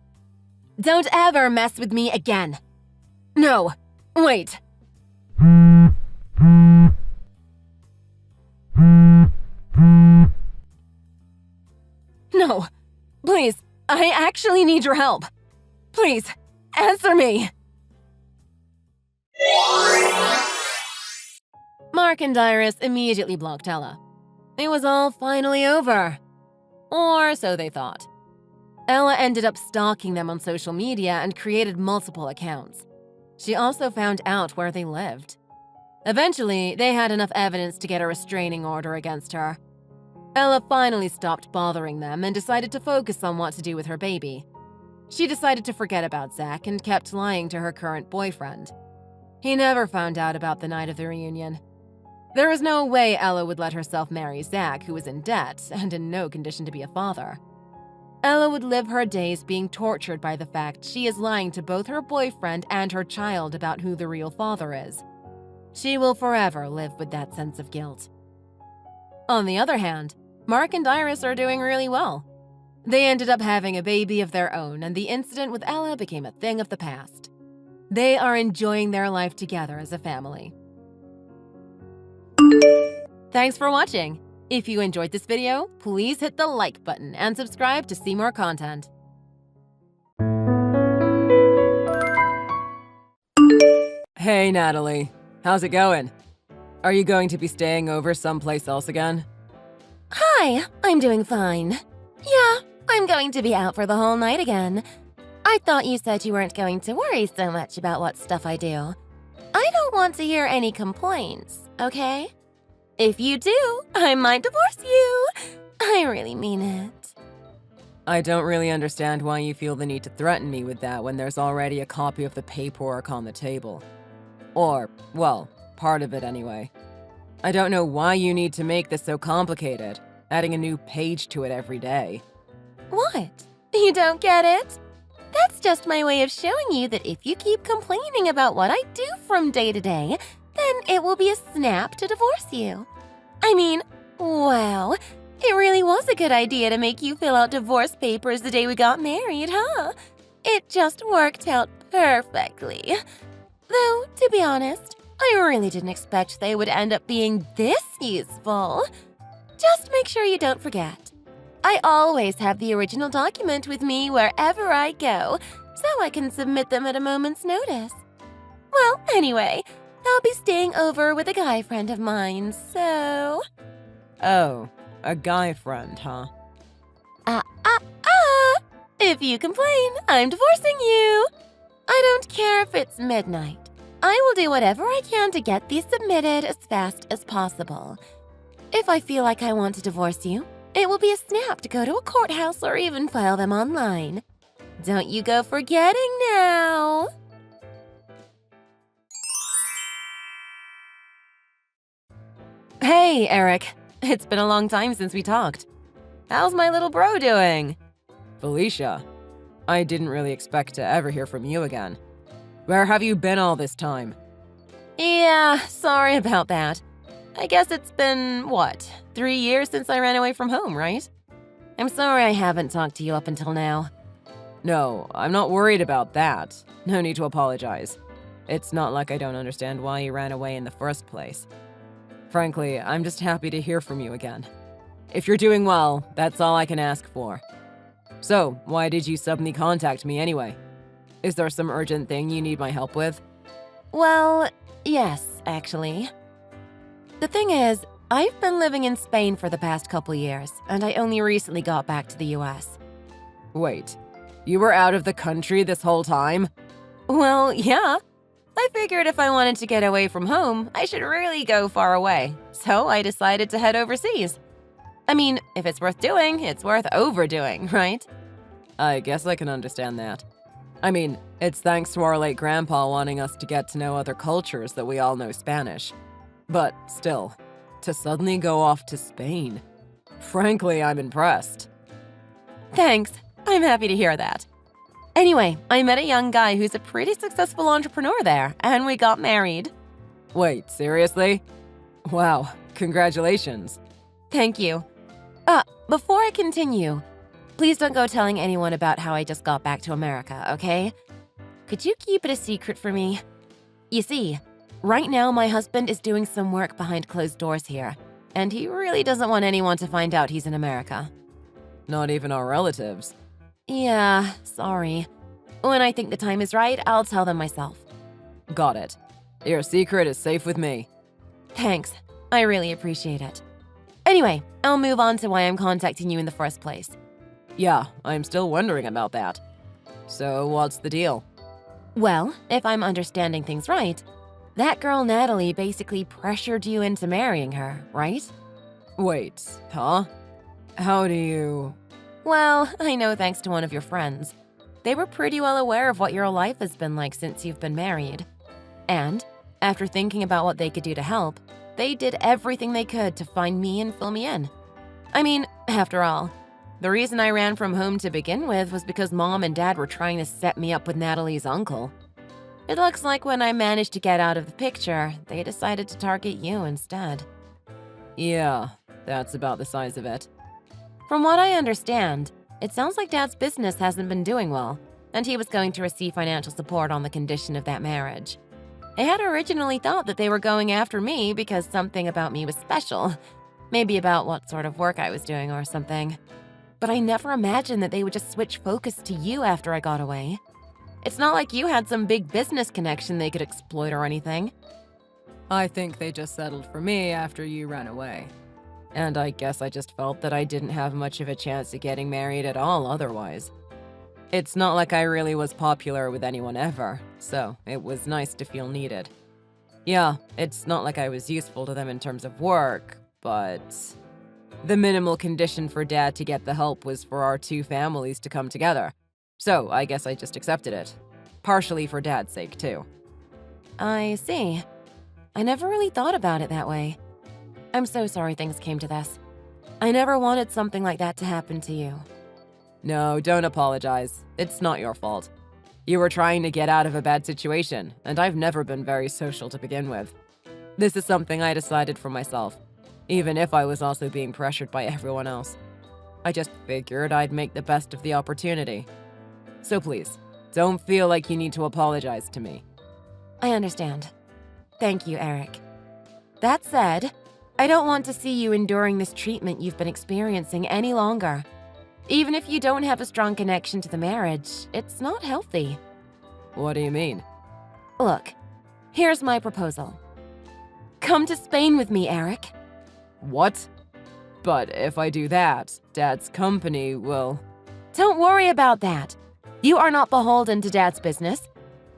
Don't ever mess with me again. No, wait. No, please, I actually need your help. Please, answer me. Mark and Iris immediately blocked Ella. It was all finally over. Or so they thought. Ella ended up stalking them on social media and created multiple accounts. She also found out where they lived. Eventually, they had enough evidence to get a restraining order against her. Ella finally stopped bothering them and decided to focus on what to do with her baby. She decided to forget about Zach and kept lying to her current boyfriend. He never found out about the night of the reunion. There was no way Ella would let herself marry Zach, who was in debt and in no condition to be a father. Ella would live her days being tortured by the fact she is lying to both her boyfriend and her child about who the real father is. She will forever live with that sense of guilt. On the other hand, Mark and Iris are doing really well. They ended up having a baby of their own, and the incident with Ella became a thing of the past. They are enjoying their life together as a family. Thanks for watching. If you enjoyed this video, please hit the like button and subscribe to see more content. Hey, Natalie. How's it going? Are you going to be staying over someplace else again? Hi, I'm doing fine. Yeah, I'm going to be out for the whole night again. I thought you said you weren't going to worry so much about what stuff I do. I don't want to hear any complaints, okay? If you do, I might divorce you. I really mean it. I don't really understand why you feel the need to threaten me with that when there's already a copy of the paperwork on the table. Or, well, part of it anyway. I don't know why you need to make this so complicated, adding a new page to it every day. What? You don't get it? That's just my way of showing you that if you keep complaining about what I do from day to day, then it will be a snap to divorce you. I mean, wow, it really was a good idea to make you fill out divorce papers the day we got married, huh? It just worked out perfectly. Though, to be honest, I really didn't expect they would end up being this useful. Just make sure you don't forget. I always have the original document with me wherever I go, so I can submit them at a moment's notice. Well, anyway, I'll be staying over with a guy friend of mine, so… Oh, a guy friend, huh? If you complain, I'm divorcing you. I don't care if it's midnight. I will do whatever I can to get these submitted as fast as possible. If I feel like I want to divorce you, it will be a snap to go to a courthouse or even file them online. Don't you go forgetting now. Hey, Eric. It's been a long time since we talked. How's my little bro doing? Felicia, I didn't really expect to ever hear from you again. Where have you been all this time? Yeah, sorry about that. I guess it's been, 3 years since I ran away from home, right? I'm sorry I haven't talked to you up until now. No, I'm not worried about that. No need to apologize. It's not like I don't understand why you ran away in the first place. Frankly, I'm just happy to hear from you again. If you're doing well, that's all I can ask for. So, why did you suddenly contact me anyway? Is there some urgent thing you need my help with? Well, yes, actually. The thing is, I've been living in Spain for the past couple years, and I only recently got back to the US. Wait, you were out of the country this whole time? Well, yeah. I figured if I wanted to get away from home, I should really go far away. So I decided to head overseas. I mean, if it's worth doing, it's worth overdoing, right? I guess I can understand that. I mean, it's thanks to our late grandpa wanting us to get to know other cultures that we all know Spanish. But still, to suddenly go off to Spain. Frankly, I'm impressed. Thanks. I'm happy to hear that. Anyway, I met a young guy who's a pretty successful entrepreneur there, and we got married. Wait, seriously? Wow, congratulations. Thank you. Before I continue, please don't go telling anyone about how I just got back to America, okay? Could you keep it a secret for me? You see, right now my husband is doing some work behind closed doors here, and he really doesn't want anyone to find out he's in America. Not even our relatives. Yeah, sorry. When I think the time is right, I'll tell them myself. Got it. Your secret is safe with me. Thanks. I really appreciate it. Anyway, I'll move on to why I'm contacting you in the first place. Yeah, I'm still wondering about that. So what's the deal? Well, if I'm understanding things right, that girl Natalie basically pressured you into marrying her, right? Wait, huh? How do you… Well, I know thanks to one of your friends. They were pretty well aware of what your life has been like since you've been married. And, after thinking about what they could do to help, they did everything they could to find me and fill me in. I mean, after all, the reason I ran from home to begin with was because Mom and Dad were trying to set me up with Natalie's uncle. It looks like when I managed to get out of the picture, they decided to target you instead. Yeah, that's about the size of it. From what I understand, it sounds like Dad's business hasn't been doing well, and he was going to receive financial support on the condition of that marriage. I had originally thought that they were going after me because something about me was special, maybe about what sort of work I was doing or something. But I never imagined that they would just switch focus to you after I got away. It's not like you had some big business connection they could exploit or anything. I think they just settled for me after you ran away. And I guess I just felt that I didn't have much of a chance at getting married at all otherwise. It's not like I really was popular with anyone ever, so it was nice to feel needed. Yeah, it's not like I was useful to them in terms of work, but… the minimal condition for Dad to get the help was for our two families to come together. So I guess I just accepted it. Partially for Dad's sake, too. I see. I never really thought about it that way. I'm so sorry things came to this. I never wanted something like that to happen to you. No, don't apologize. It's not your fault. You were trying to get out of a bad situation, and I've never been very social to begin with. This is something I decided for myself, even if I was also being pressured by everyone else. I just figured I'd make the best of the opportunity. So please, don't feel like you need to apologize to me. I understand. Thank you, Eric. That said, I don't want to see you enduring this treatment you've been experiencing any longer. Even if you don't have a strong connection to the marriage, it's not healthy. What do you mean? Look, here's my proposal. Come to Spain with me, Eric. What? But if I do that, Dad's company will... Don't worry about that. You are not beholden to Dad's business.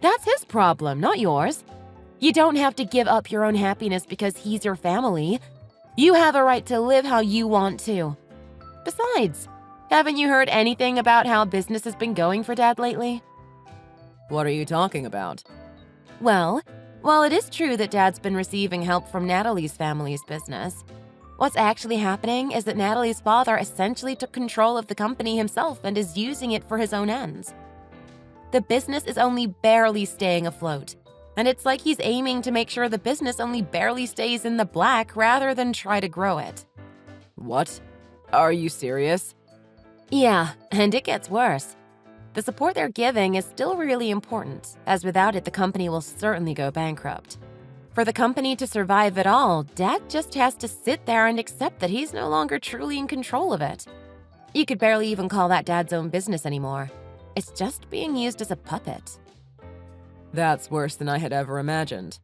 That's his problem, not yours. You don't have to give up your own happiness because he's your family. You have a right to live how you want to. Besides, haven't you heard anything about how business has been going for Dad lately? What are you talking about? Well, while it is true that Dad's been receiving help from Natalie's family's business, what's actually happening is that Natalie's father essentially took control of the company himself and is using it for his own ends. The business is only barely staying afloat, and it's like he's aiming to make sure the business only barely stays in the black rather than try to grow it. What? Are you serious? Yeah, and it gets worse. The support they're giving is still really important, as without it the company will certainly go bankrupt. For the company to survive at all, Dad just has to sit there and accept that he's no longer truly in control of it. You could barely even call that Dad's own business anymore. It's just being used as a puppet. That's worse than I had ever imagined.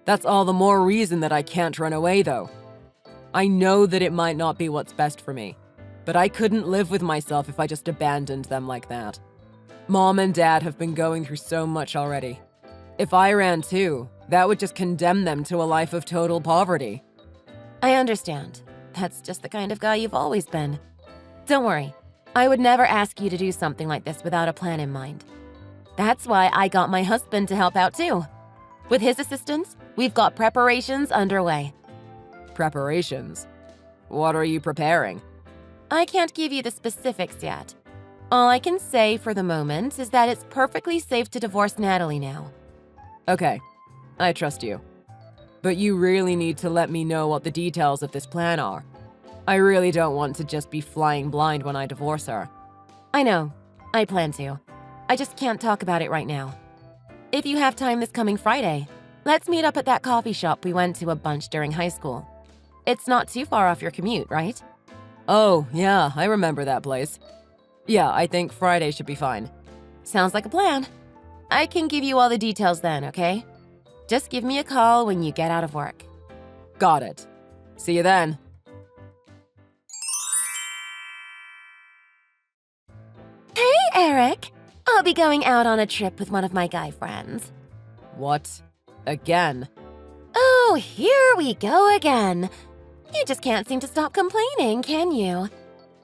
That's all the more reason that I can't run away, though. I know that it might not be what's best for me, but I couldn't live with myself if I just abandoned them like that. Mom and Dad have been going through so much already. If I ran too, that would just condemn them to a life of total poverty. I understand. That's just the kind of guy you've always been. Don't worry. I would never ask you to do something like this without a plan in mind. That's why I got my husband to help out too. With his assistance, we've got preparations underway. Preparations? What are you preparing? I can't give you the specifics yet. All I can say for the moment is that it's perfectly safe to divorce Natalie now. Okay, I trust you. But you really need to let me know what the details of this plan are. I really don't want to just be flying blind when I divorce her. I know. I plan to. I just can't talk about it right now. If you have time this coming Friday, let's meet up at that coffee shop we went to a bunch during high school. It's not too far off your commute, right? Oh, yeah, I remember that place. Yeah, I think Friday should be fine. Sounds like a plan. I can give you all the details then, okay? Just give me a call when you get out of work. Got it. See you then. Hey, Eric. I'll be going out on a trip with one of my guy friends. What? Again? Oh, here we go again. You just can't seem to stop complaining, can you?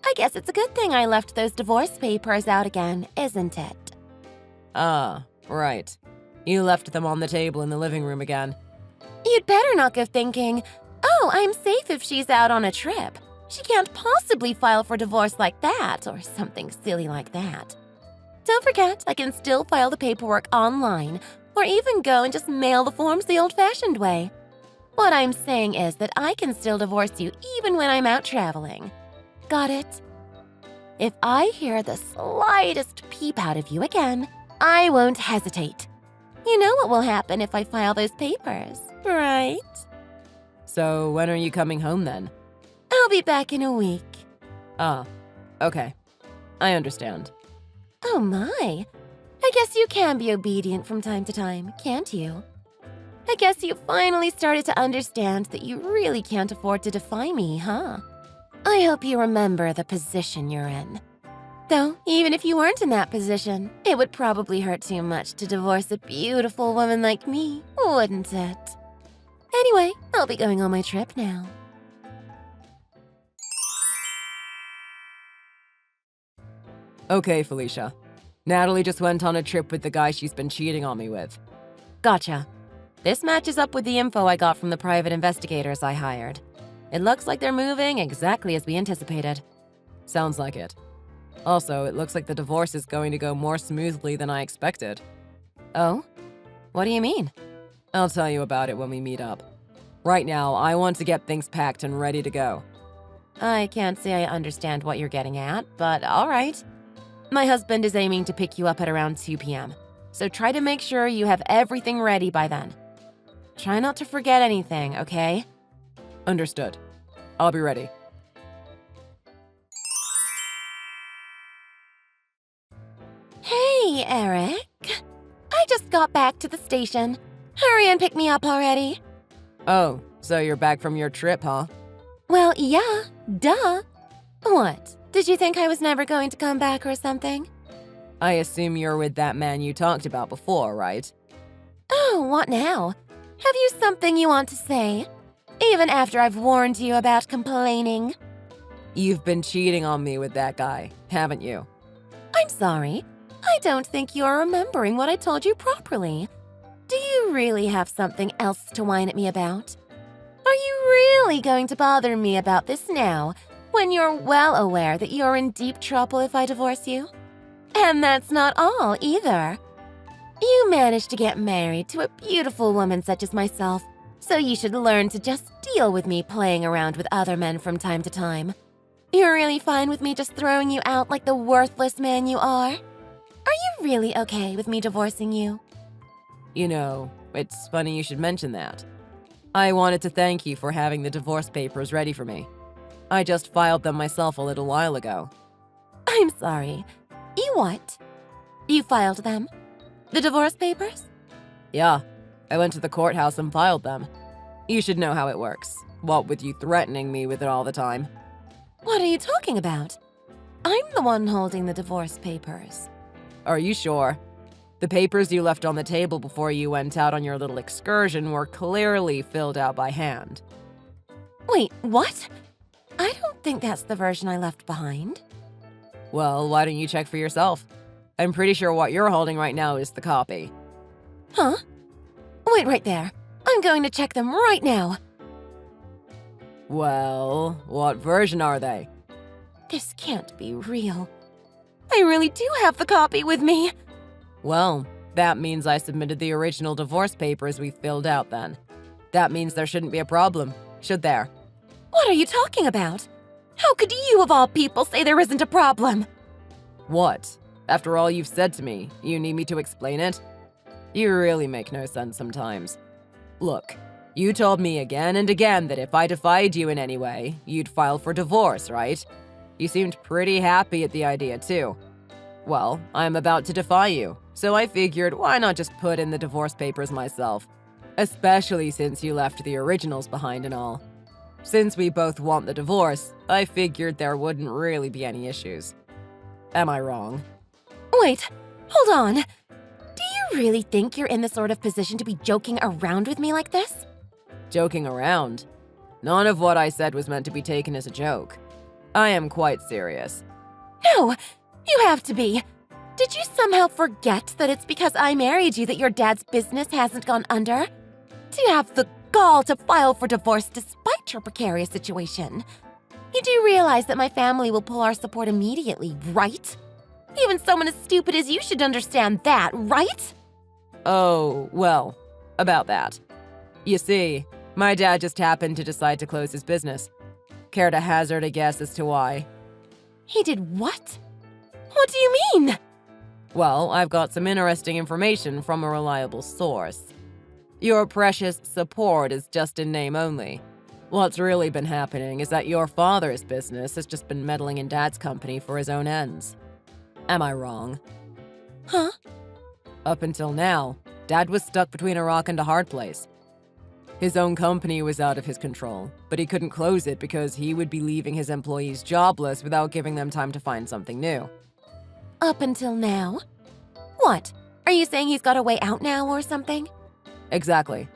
I guess it's a good thing I left those divorce papers out again, isn't it? Ah, right. You left them on the table in the living room again. You'd better not go thinking, oh, I'm safe if she's out on a trip. She can't possibly file for divorce like that, or something silly like that. Don't forget, I can still file the paperwork online, or even go and just mail the forms the old-fashioned way. What I'm saying is that I can still divorce you even when I'm out traveling. Got it? If I hear the slightest peep out of you again, I won't hesitate. You know what will happen if I file those papers, right? So when are you coming home then? I'll be back in a week. Ah, okay. I understand. Oh my. I guess you can be obedient from time to time, can't you? I guess you finally started to understand that you really can't afford to defy me, huh? I hope you remember the position you're in. Though, even if you weren't in that position, it would probably hurt too much to divorce a beautiful woman like me, wouldn't it? Anyway, I'll be going on my trip now. Okay, Felicia. Natalie just went on a trip with the guy she's been cheating on me with. Gotcha. This matches up with the info I got from the private investigators I hired. It looks like they're moving exactly as we anticipated. Sounds like it. Also, it looks like the divorce is going to go more smoothly than I expected. Oh? What do you mean? I'll tell you about it when we meet up. Right now, I want to get things packed and ready to go. I can't say I understand what you're getting at, but all right. My husband is aiming to pick you up at around 2 p.m., so try to make sure you have everything ready by then. Try not to forget anything, okay? Understood. I'll be ready. Hey, Eric. I just got back to the station. Hurry and pick me up already. Oh, so you're back from your trip, huh? Well, yeah, duh. What? Did you think I was never going to come back or something? I assume you're with that man you talked about before, right? Oh, what now? Have you something you want to say? Even after I've warned you about complaining? You've been cheating on me with that guy, haven't you? I'm sorry. I don't think you're remembering what I told you properly. Do you really have something else to whine at me about? Are you really going to bother me about this now, when you're well aware that you're in deep trouble if I divorce you? And that's not all, either. You managed to get married to a beautiful woman such as myself, so you should learn to just deal with me playing around with other men from time to time. You're really fine with me just throwing you out like the worthless man you are? Are you really okay with me divorcing you? You know, it's funny you should mention that. I wanted to thank you for having the divorce papers ready for me. I just filed them myself a little while ago. I'm sorry. You what? You filed them? The divorce papers? Yeah, I went to the courthouse and filed them. You should know how it works. What with you threatening me with it all the time. What are you talking about? I'm the one holding the divorce papers. Are you sure? The papers you left on the table before you went out on your little excursion were clearly filled out by hand. Wait, what? I don't think that's the version I left behind. Well, why don't you check for yourself? I'm pretty sure what you're holding right now is the copy. Huh? Wait right there. I'm going to check them right now. Well, what version are they? This can't be real. I really do have the copy with me. Well, that means I submitted the original divorce papers we filled out then. That means there shouldn't be a problem, should there? What are you talking about? How could you, of all people, say there isn't a problem? What? After all you've said to me, you need me to explain it? You really make no sense sometimes. Look, you told me again and again that if I defied you in any way, you'd file for divorce, right? You seemed pretty happy at the idea, too. Well, I'm about to defy you, so I figured why not just put in the divorce papers myself? Especially since you left the originals behind and all. Since we both want the divorce, I figured there wouldn't really be any issues. Am I wrong? Wait, hold on. Do you really think you're in the sort of position to be joking around with me like this? Joking around? None of what I said was meant to be taken as a joke. I am quite serious. No, you have to be. Did you somehow forget that it's because I married you that your dad's business hasn't gone under? To have the gall to file for divorce despite your precarious situation. You do realize that my family will pull our support immediately, right? Even someone as stupid as you should understand that, right? Oh, well, about that. You see, my dad just happened to decide to close his business. Care to hazard a guess as to why? He did what? What do you mean? Well, I've got some interesting information from a reliable source. Your precious support is just in name only. What's really been happening is that your father's business has just been meddling in Dad's company for his own ends. Am I wrong? Huh? Up until now, Dad was stuck between a rock and a hard place. His own company was out of his control, but he couldn't close it because he would be leaving his employees jobless without giving them time to find something new. Up until now? What? Are you saying he's got a way out now or something? Exactly.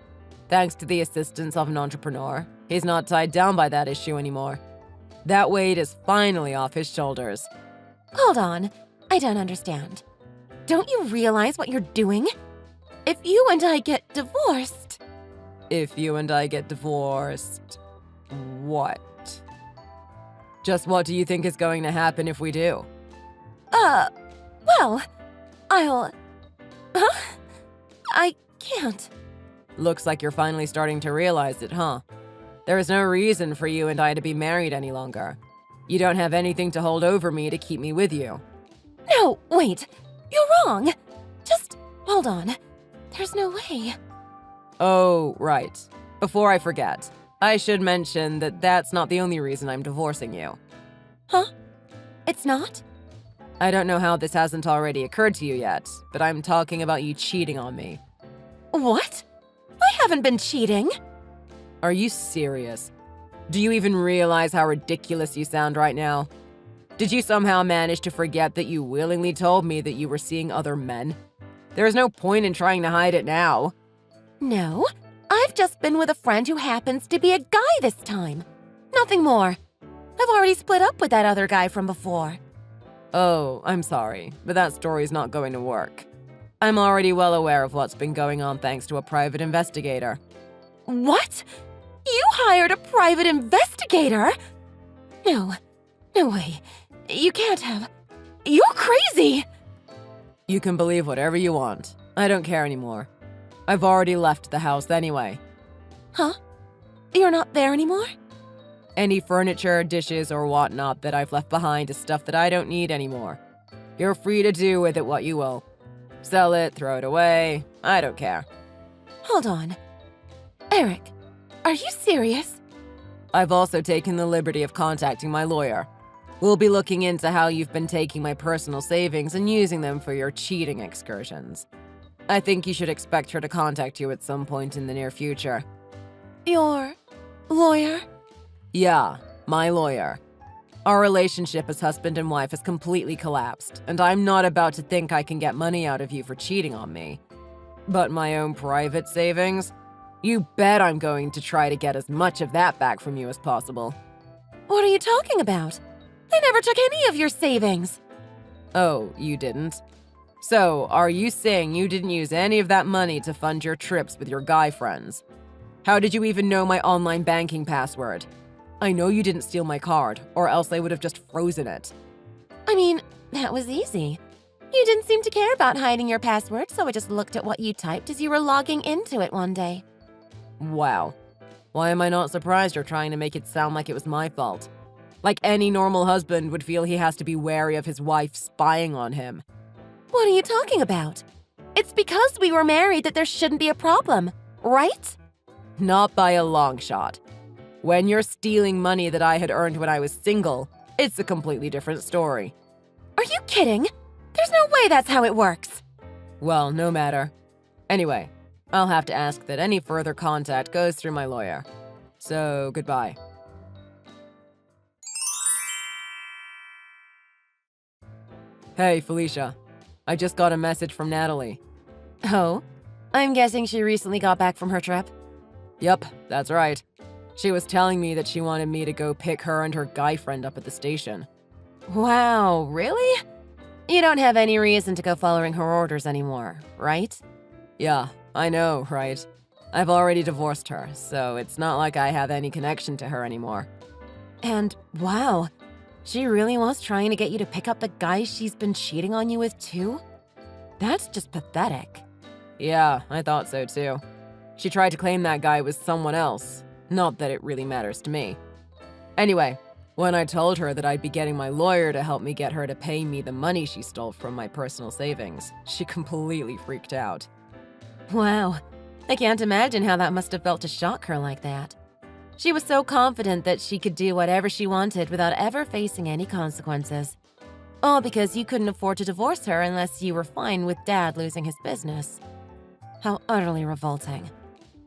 Thanks to the assistance of an entrepreneur, he's not tied down by that issue anymore. That weight is finally off his shoulders. Hold on. I don't understand. Don't you realize what you're doing? If you and I get divorced… If you and I get divorced, what? Just what do you think is going to happen if we do? Well, I'll… Huh? I can't. Looks like you're finally starting to realize it, huh? There is no reason for you and I to be married any longer. You don't have anything to hold over me to keep me with you. No, wait. You're wrong. Just Hold on. There's no way. Oh, right. Before I forget, I should mention that that's not the only reason I'm divorcing you. Huh? It's not? I don't know how this hasn't already occurred to you yet, but I'm talking about you cheating on me. What? I haven't been cheating. Are you serious? Do you even realize how ridiculous you sound right now? Did you somehow manage to forget that you willingly told me that you were seeing other men? There is no point in trying to hide it now. No, I've just been with a friend who happens to be a guy this time. Nothing more. I've already split up with that other guy from before. Oh, I'm sorry, but that story's not going to work. I'm already well aware of what's been going on thanks to a private investigator. What? You hired a private investigator? No way. You can't have. You're crazy! You can believe whatever you want. I don't care anymore. I've already left the house anyway. Huh? You're not there anymore? Any furniture, dishes, or whatnot that I've left behind is stuff that I don't need anymore. You're free to do with it what you will. Sell it, throw it away, I don't care. Hold on. Eric, are you serious? I've also taken the liberty of contacting my lawyer. We'll be looking into how you've been taking my personal savings and using them for your cheating excursions. I think you should expect her to contact you at some point in the near future. Your lawyer? Yeah, my lawyer. Our relationship as husband and wife has completely collapsed, and I'm not about to think I can get money out of you for cheating on me. But my own private savings? You bet I'm going to try to get as much of that back from you as possible. What are you talking about? I never took any of your savings. Oh, you didn't? So, are you saying you didn't use any of that money to fund your trips with your guy friends? How did you even know my online banking password? I know you didn't steal my card, or else I would have just frozen it. I mean, that was easy. You didn't seem to care about hiding your password, so I just looked at what you typed as you were logging into it one day. Wow. Why am I not surprised you're trying to make it sound like it was my fault? Like any normal husband would feel he has to be wary of his wife spying on him. What are you talking about? It's because we were married that there shouldn't be a problem, right? Not by a long shot. When you're stealing money that I had earned when I was single, it's a completely different story. Are you kidding? There's no way that's how it works. Well, no matter. Anyway, I'll have to ask that any further contact goes through my lawyer. So, goodbye. Hey, Felicia. I just got a message from Natalie. Oh? I'm guessing she recently got back from her trip. Yep, that's right. She was telling me that she wanted me to go pick her and her guy friend up at the station. Wow, really? You don't have any reason to go following her orders anymore, right? Yeah, I know, right? I've already divorced her, so it's not like I have any connection to her anymore. And wow, she really was trying to get you to pick up the guy she's been cheating on you with too? That's just pathetic. Yeah, I thought so too. She tried to claim that guy was someone else. Not that it really matters to me. Anyway, when I told her that I'd be getting my lawyer to help me get her to pay me the money she stole from my personal savings, she completely freaked out. Wow, I can't imagine how that must have felt to shock her like that. She was so confident that she could do whatever she wanted without ever facing any consequences. All because you couldn't afford to divorce her unless you were fine with Dad losing his business. How utterly revolting.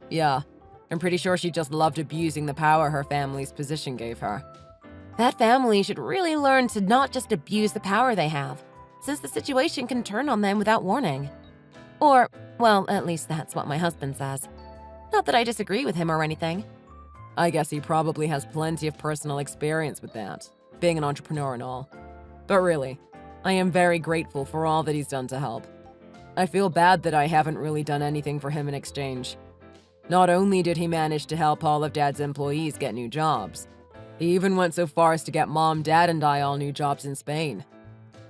Yeah, I'm pretty sure she just loved abusing the power her family's position gave her. That family should really learn to not just abuse the power they have, since the situation can turn on them without warning. Or, well, at least that's what my husband says. Not that I disagree with him or anything. I guess he probably has plenty of personal experience with that, being an entrepreneur and all. But really, I am very grateful for all that he's done to help. I feel bad that I haven't really done anything for him in exchange. Not only did he manage to help all of Dad's employees get new jobs, he even went so far as to get Mom, Dad, and I all new jobs in Spain.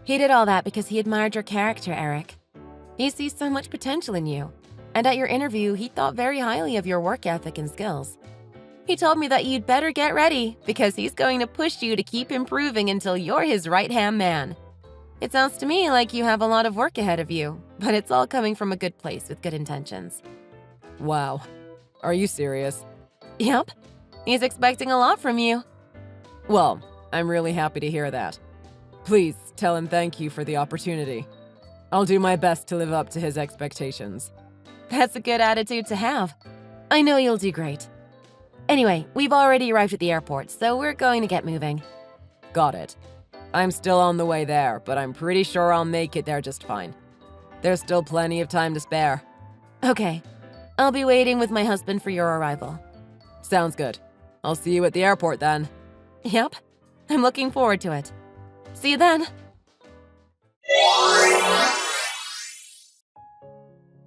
He did all that because he admired your character, Eric. He sees so much potential in you, and at your interview, he thought very highly of your work ethic and skills. He told me that you'd better get ready because he's going to push you to keep improving until you're his right-hand man. It sounds to me like you have a lot of work ahead of you, but it's all coming from a good place with good intentions. Wow. Are you serious? Yep. He's expecting a lot from you. Well, I'm really happy to hear that. Please tell him thank you for the opportunity. I'll do my best to live up to his expectations. That's a good attitude to have. I know you'll do great. Anyway, we've already arrived at the airport, so we're going to get moving. Got it. I'm still on the way there, but I'm pretty sure I'll make it there just fine. There's still plenty of time to spare. Okay. I'll be waiting with my husband for your arrival. Sounds good. I'll see you at the airport then. Yep. I'm looking forward to it. See you then.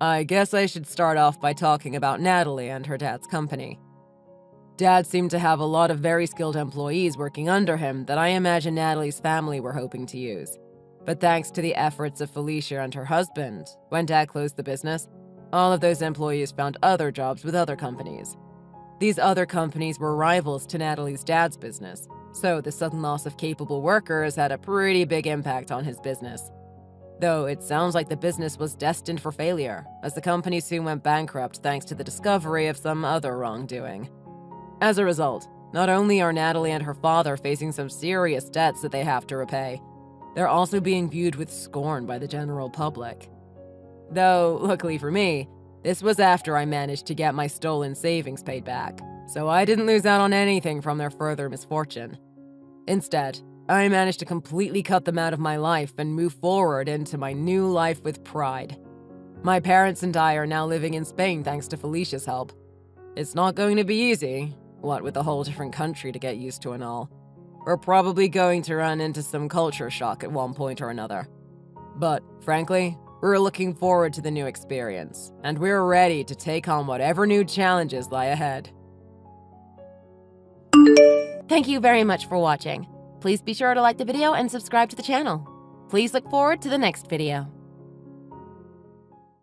I guess I should start off by talking about Natalie and her dad's company. Dad seemed to have a lot of very skilled employees working under him that I imagine Natalie's family were hoping to use. But thanks to the efforts of Felicia and her husband, when Dad closed the business, all of those employees found other jobs with other companies. These other companies were rivals to Natalie's dad's business, so the sudden loss of capable workers had a pretty big impact on his business. Though it sounds like the business was destined for failure, as the company soon went bankrupt thanks to the discovery of some other wrongdoing. As a result, not only are Natalie and her father facing some serious debts that they have to repay, they're also being viewed with scorn by the general public. Though, luckily for me, this was after I managed to get my stolen savings paid back, so I didn't lose out on anything from their further misfortune. Instead, I managed to completely cut them out of my life and move forward into my new life with pride. My parents and I are now living in Spain thanks to Felicia's help. It's not going to be easy, what with a whole different country to get used to and all. We're probably going to run into some culture shock at one point or another. But, frankly, we're looking forward to the new experience, and we're ready to take on whatever new challenges lie ahead. Thank you very much for watching. Please be sure to like the video and subscribe to the channel. Please look forward to the next video.